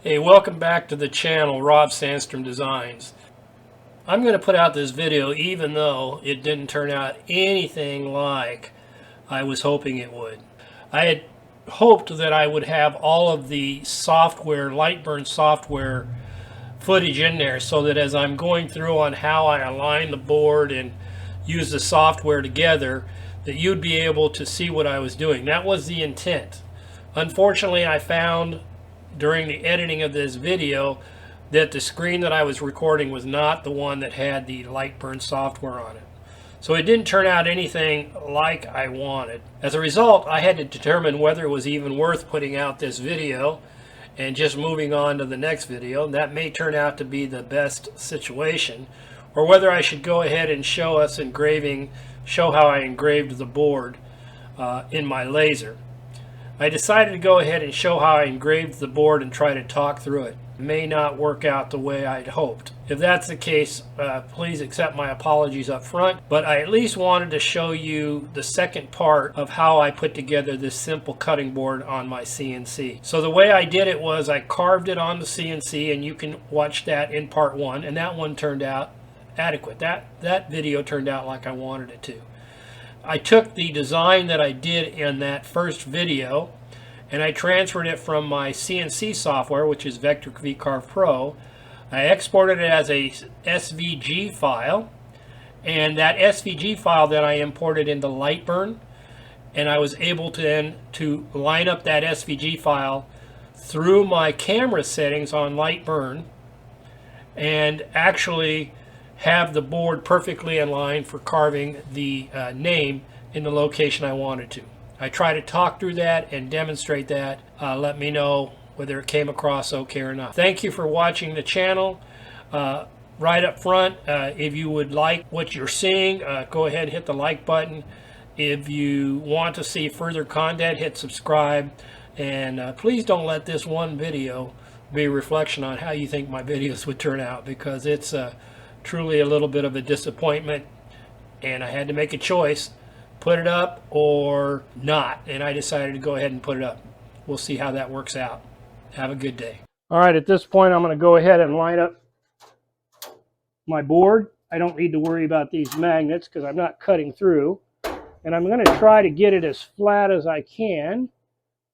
Hey, welcome back to the channel, Rob Sandstrom Designs. I'm going to put out this video even though it didn't turn out anything like I was hoping it would. I had hoped that I would have all of the software, Lightburn software footage in there so that as I'm going through on how I align the board and use the software together, that you'd be able to see what I was doing. That was the intent. Unfortunately, I found during the editing of this video that the screen that I was recording was not the one that had the Lightburn software on it. So it didn't turn out anything like I wanted. As a result, I had to determine whether it was even worth putting out this video and just moving on to the next video. That may turn out to be the best situation, or whether I should go ahead and show us engraving, show how I engraved the board in my laser. I decided to go ahead and show how I engraved the board and try to talk through it. It may not work out the way I'd hoped. If that's the case, please accept my apologies up front, but I at least wanted to show you the second part of how I put together this simple cutting board on my CNC. So the way I did it was I carved it on the CNC, and you can watch that in part one, and that one turned out adequate. That video turned out like I wanted it to. I took the design that I did in that first video and I transferred it from my CNC software, which is Vector VCarve Pro. I exported it as a SVG file, and that SVG file that I imported into Lightburn, and I was able to then line up that SVG file through my camera settings on Lightburn and actually have the board perfectly in line for carving the name in the location I wanted to. I try to talk through that and demonstrate that. Let me know whether it came across okay or not. Thank you for watching the channel. Right up front, if you would like what you're seeing, go ahead and hit the like button. If you want to see further content, hit subscribe. And please don't let this one video be a reflection on how you think my videos would turn out, because it's truly a little bit of a disappointment, and I had to make a choice, put it up or not, and I decided to go ahead and put it up. We'll see how that works out. Have a good day. All right, at this point I'm going to go ahead and line up my board. I don't need to worry about these magnets because I'm not cutting through, and I'm going to try to get it as flat as I can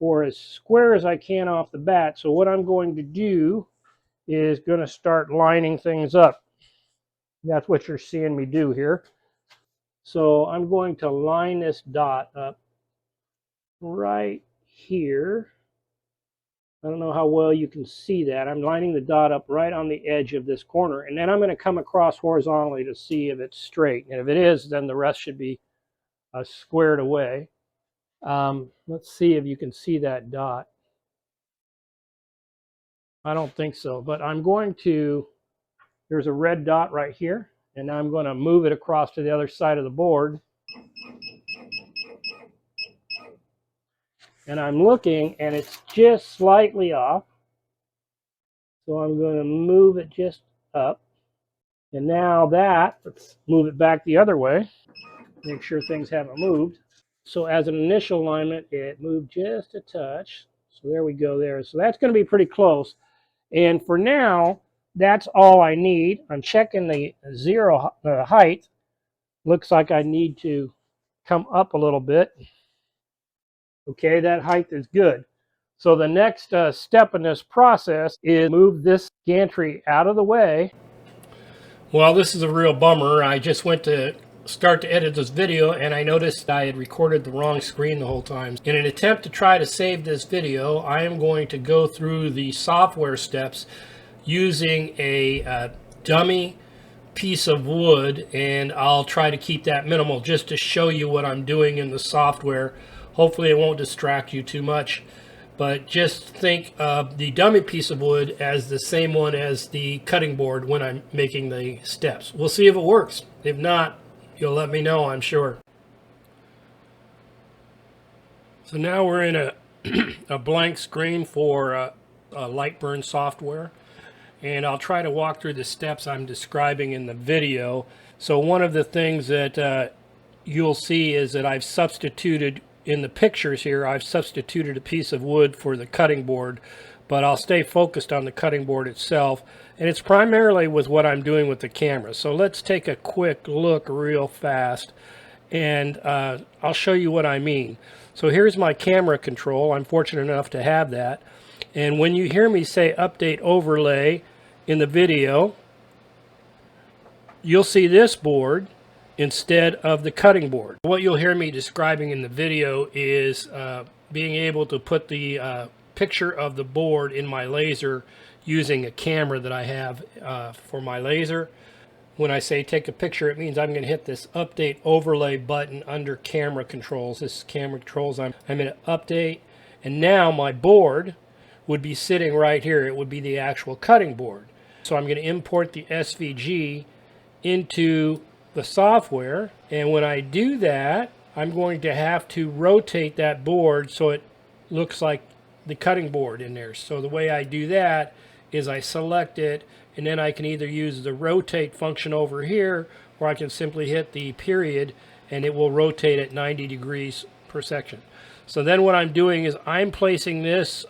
or as square as I can off the bat. So what I'm going to do is going to start lining things up. That's what you're seeing me do here. So I'm going to line this dot up right here. I don't know how well you can see that. I'm lining the dot up right on the edge of this corner, and then I'm going to come across horizontally to see if it's straight. And if it is, then the rest should be squared away. Let's see if you can see that dot. I don't think so, but I'm going to, there's a red dot right here, and I'm going to move it across to the other side of the board. And I'm looking, and it's just slightly off. So I'm going to move it just up. And now that, let's move it back the other way. Make sure things haven't moved. So as an initial alignment, it moved just a touch. So there we go there. So that's going to be pretty close. And for now, that's all I need. I'm checking the zero height. Looks like I need to come up a little bit. Okay, that height is good. So the next step in this process is move this gantry out of the way. Well, this is a real bummer. I just went to start to edit this video and I noticed I had recorded the wrong screen the whole time. In an attempt to try to save this video, I am going to go through the software steps using a dummy piece of wood, and I'll try to keep that minimal just to show you what I'm doing in the software. Hopefully it won't distract you too much, but just think of the dummy piece of wood as the same one as the cutting board when I'm making the steps. We'll see if it works. If not, you'll let me know, I'm sure. So now we're in a blank screen for Lightburn software, and I'll try to walk through the steps I'm describing in the video. So one of the things that you'll see is that I've substituted in the pictures here, I've substituted a piece of wood for the cutting board but I'll stay focused on the cutting board itself, and it's primarily with what I'm doing with the camera. So let's take a quick look real fast, and I'll show you what I mean. So here's my camera control. I'm fortunate enough to have that, and when you hear me say update overlay in the video, you'll see this board instead of the cutting board. What you'll hear me describing in the video is being able to put the picture of the board in my laser using a camera that I have for my laser. When I say take a picture, it means I'm going to hit this update overlay button under camera controls. This is camera controls. I'm going to update, and now my board would be sitting right here. It would be the actual cutting board. So I'm going to import the SVG into the software, and when I do that, I'm going to have to rotate that board so it looks like the cutting board in there. So the way I do that is I select it, and then I can either use the rotate function over here, or I can simply hit the period and it will rotate at 90 degrees per section. So then what I'm doing is I'm placing this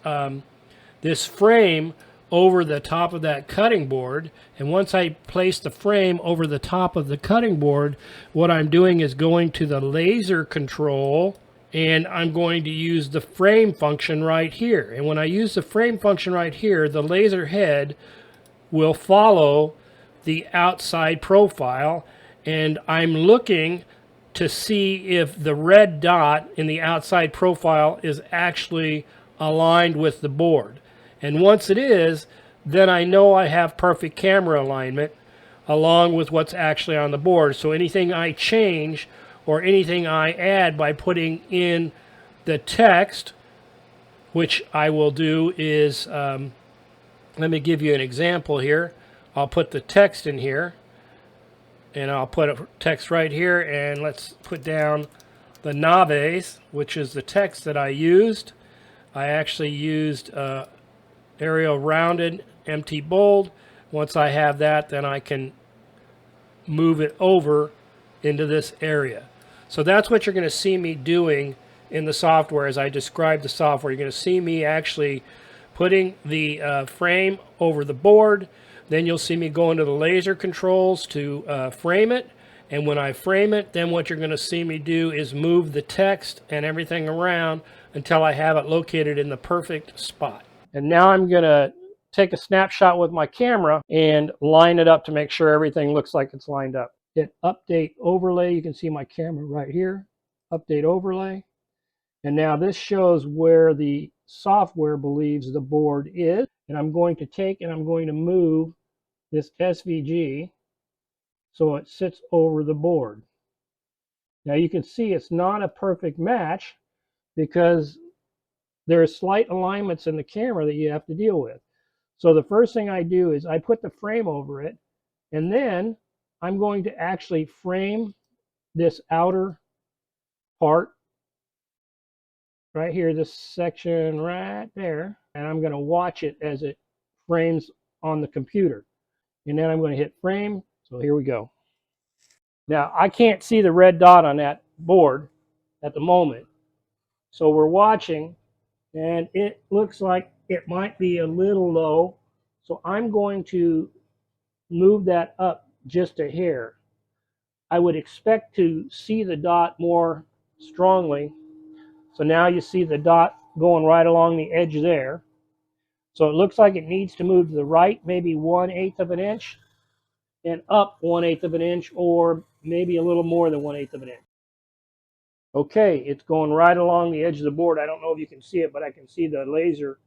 this frame over the top of that cutting board, and once I place the frame over the top of the cutting board, what I'm doing is going to the laser control, and I'm going to use the frame function right here. And when I use the frame function right here, the laser head will follow the outside profile, and I'm looking to see if the red dot in the outside profile is actually aligned with the board. And once it is, then I know I have perfect camera alignment along with what's actually on the board. So anything I change or anything I add by putting in the text, which I will do, is, let me give you an example here. I'll put the text in here, and I'll put a text right here, and let's put down the naves, which is the text that I used. I actually used Arial rounded, empty bold. Once I have that, then I can move it over into this area. So that's what you're going to see me doing in the software as I describe the software. You're going to see me actually putting the frame over the board. Then you'll see me go into the laser controls to frame it. And when I frame it, then what you're going to see me do is move the text and everything around until I have it located in the perfect spot. And now I'm going to take a snapshot with my camera and line it up to make sure everything looks like it's lined up. Hit update overlay. You can see my camera right here. Update overlay. And now this shows where the software believes the board is. And I'm going to take and I'm going to move this SVG so it sits over the board. Now you can see it's not a perfect match because there are slight alignments in the camera that you have to deal with. So the first thing I do is I put the frame over it, and then I'm going to actually frame this outer part right here, this section right there, and I'm going to watch it as it frames on the computer. And then I'm going to hit frame. So here we go. Now I can't see the red dot on that board at the moment. So we're watching, and it looks like it might be a little low. So I'm going to move that up just a hair. I would expect to see the dot more strongly. So now you see the dot going right along the edge there. So it looks like it needs to move to the right, maybe 1/8 of an inch, and up 1/8 of an inch, or maybe a little more than 1/8 of an inch. Okay, it's going right along the edge of the board. I don't know if you can see it, but I can see the laser,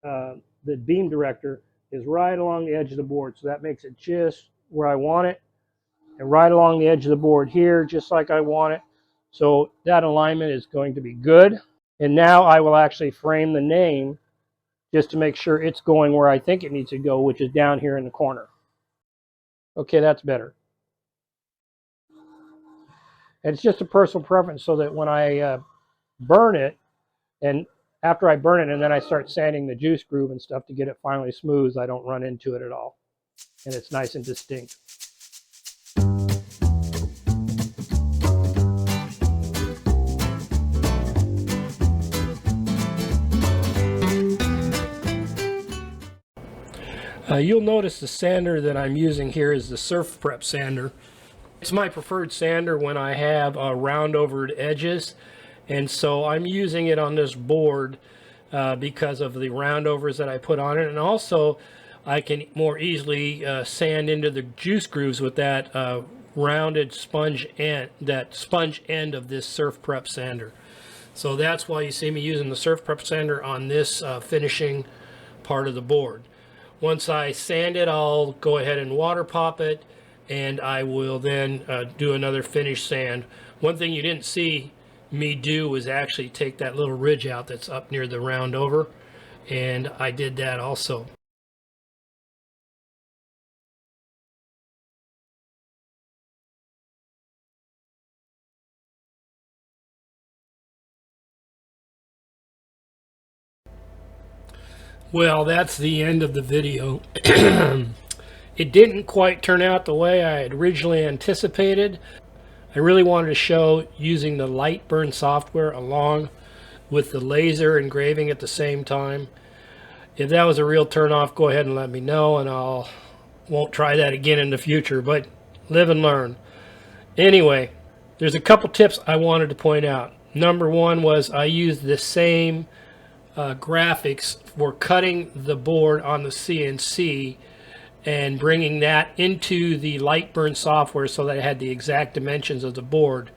the beam director is right along the edge of the board. So that makes it just where I want it, and right along the edge of the board here, just like I want it. So that alignment is going to be good. And now I will actually frame the name just to make sure it's going where I think it needs to go, which is down here in the corner. Okay, that's better. And it's just a personal preference so that when I burn it, and after I burn it and then I start sanding the juice groove and stuff to get it finally smooth, I don't run into it at all. And it's nice and distinct. You'll notice the sander that I'm using here is the SurfPrep sander. It's my preferred sander when I have round-overed edges, and so I'm using it on this board because of the roundovers that I put on it, and also I can more easily sand into the juice grooves with that rounded sponge end, of this SurfPrep sander. So that's why you see me using the SurfPrep sander on this finishing part of the board. Once I sand it, I'll go ahead and water pop it, and I will then do another finish sand. One thing you didn't see me do was actually take that little ridge out that's up near the round over, and I did that also. Well, that's the end of the video. It didn't quite turn out the way I had originally anticipated. I really wanted to show using the Lightburn software along with the laser engraving at the same time. If that was a real turnoff, go ahead and let me know, and won't try that again in the future, but live and learn. Anyway, there's a couple tips I wanted to point out. Number one was I used the same graphics for cutting the board on the CNC and bringing that into the Lightburn software so that I had the exact dimensions of the board.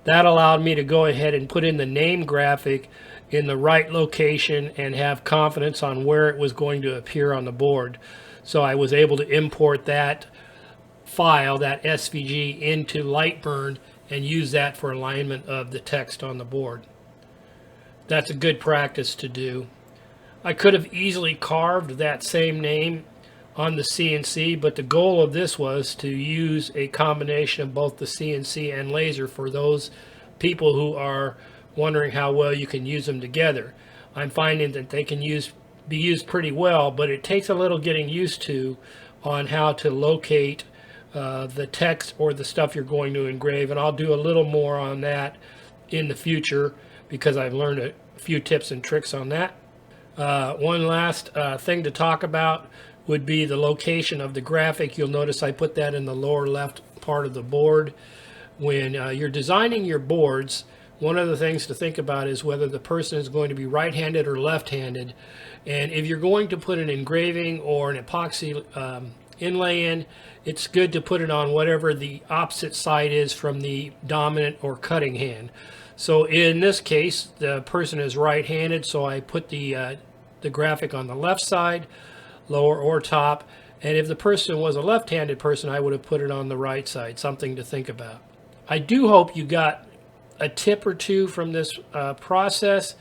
That allowed me to go ahead and put in the name graphic in the right location and have confidence on where it was going to appear on the board. So I was able to import that file, that SVG, into Lightburn and use that for alignment of the text on the board. That's a good practice to do. I could have easily carved that same name on the CNC, but the goal of this was to use a combination of both the CNC and laser for those people who are wondering how well you can use them together. I'm finding that they can be used pretty well, but it takes a little getting used to on how to locate the text or the stuff you're going to engrave, and I'll do a little more on that in the future because I've learned a few tips and tricks on that. One last thing to talk about would be the location of the graphic. You'll notice I put that in the lower left part of the board. When you're designing your boards, one of the things to think about is whether the person is going to be right-handed or left-handed. And if you're going to put an engraving or an epoxy inlay in, it's good to put it on whatever the opposite side is from the dominant or cutting hand. So in this case, the person is right-handed, so I put the graphic on the left side, lower or top, and if the person was a left-handed person, I would have put it on the right side. Something to think about. I do hope you got a tip or two from this process,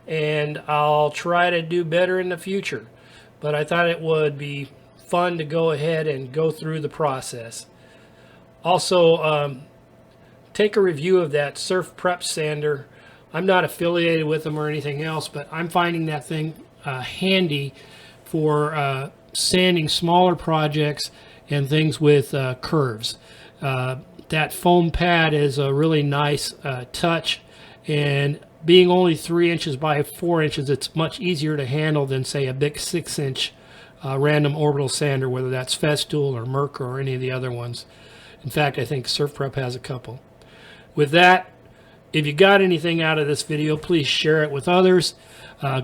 and I'll try to do better in the future, but I thought it would be fun to go ahead and go through the process. Also, take a review of that SurfPrep sander. I'm not affiliated with them or anything else, but I'm finding that thing handy for sanding smaller projects and things with curves. That foam pad is a really nice touch, and being only 3 inches by 4 inches, it's much easier to handle than, say, a big 6-inch random orbital sander, whether that's Festool or Merkur or any of the other ones. In fact, I think SurfPrep has a couple. With that, if you got anything out of this video, please share it with others.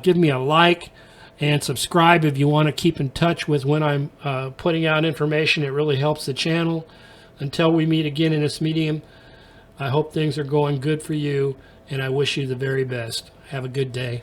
Give me a like and subscribe if you want to keep in touch with when I'm putting out information. It really helps the channel. Until we meet again in this medium, I hope things are going good for you, and I wish you the very best. Have a good day.